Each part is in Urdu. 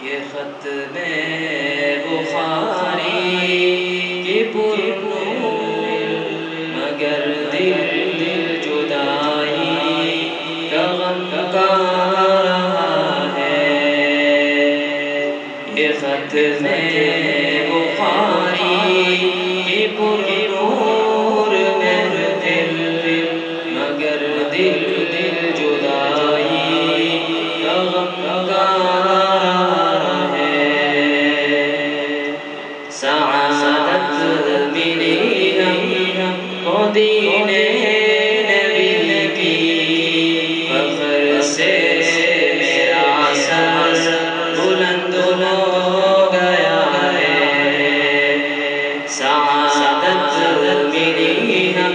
یہ ختم بخاری کی پرنور مگر دل جدائی کا غم کا رہا ہے۔ یہ ختم بخاری کی پرنور محفل مگر دل جدائی کا غم کا دین نبی کی فخر سے میرا سر بلند ہو گیا ہے۔ سعادت ملی ہم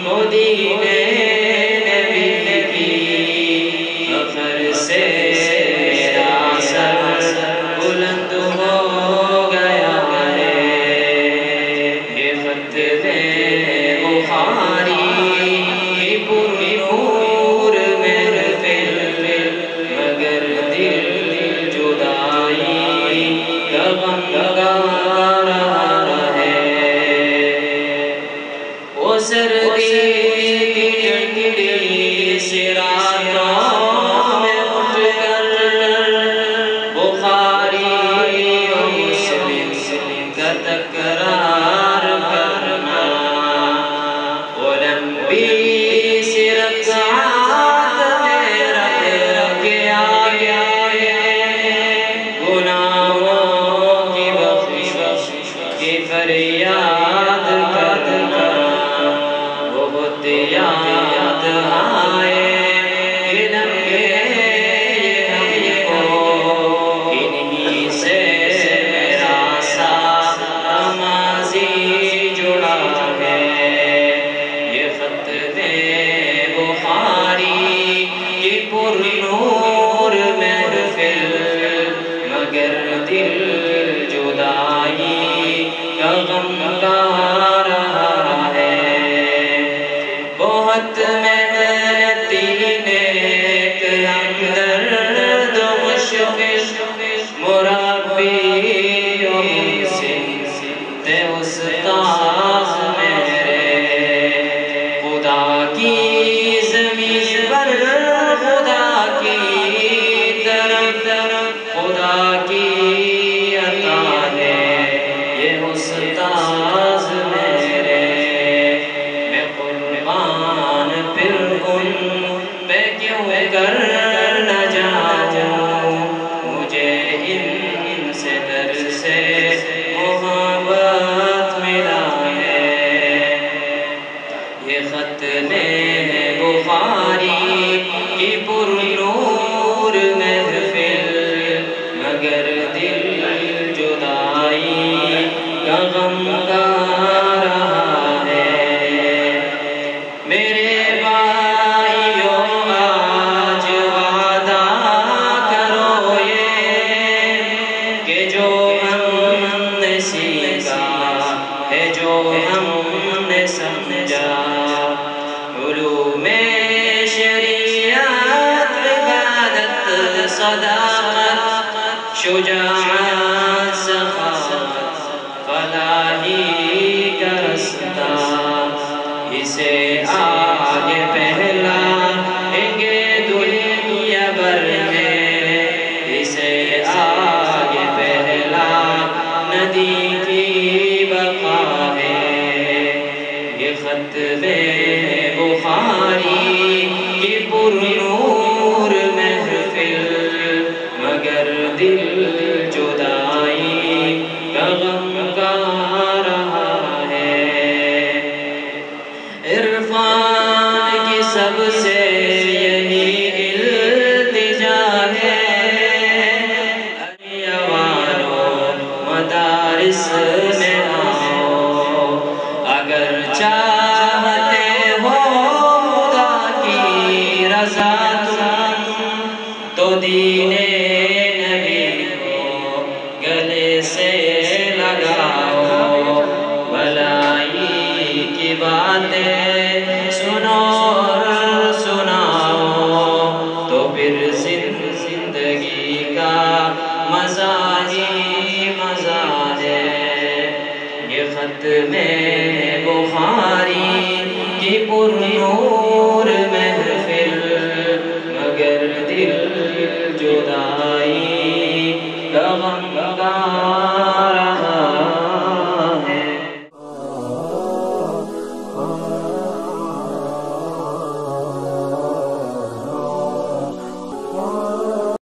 کو دین نبی کی فخر سے میرا سر بلند ہو گیا ہے۔ یہ ختم بخاری کی پرنور محفل مگر دل جدائی کا غم کا رہا ہے۔ وہ سردی کی ٹھنڈی سی راتوں میں اٹھ کر بخاری و مسلم کا تکرار کرنا، فریاد کرنا، بہت یاد آئے ہم کو، انہی سے میرا ساتھ ماضی جڑا ہے۔ یہ ختم بخاری کی پرنور محفل مگر دل جدائی کا غم کا رہا ہے۔ بہت محنتی نیک ہمدرد و مشفق مربی و محسن تھے استاد میرے، خدا کی زمین پر خدا کی طرف خدا کی عطا ہے یہ استاذ میرے۔ میں قربان پھر ان پہ کیوں کر نہ جاؤں، مجھے ان سے در سے محبت ملا ہے۔ یہ ختم بخاری کی پرنور محفل مگر دل جدائی کا غم کا رہا ہے۔ میرے بھائیوں آج وعدہ کرو یہ کہ جو ہم نے سیکھا ہے، جو ہم نے سمجھا، علوم شریعت عبادت صداقت شجاعت سخاوت فلاحی کا رستہ، اسے آگے پھیلائیں گے دنیا بھر میں، اسے آگے پھیلا ندی کی بقا ہے۔ یہ ختم بخاری کی پرنور محفل مگر دل جدائی کا غم کا رہا ہے۔ عرفان کی سب سے یہی التجا ہے، ایوانوں مدارس میں آؤ، اگر چاہتے ہو خدا کی رضا تم تو دین نبی کو گلے سے لگاؤ، بھلائی کی باتیں سنو اور سناؤ، تو پھر زندگی کا مزہ ہی مزہ ہے، یہ ختم بخاری کی پر نور محفل، مگر دل جدائی کا غم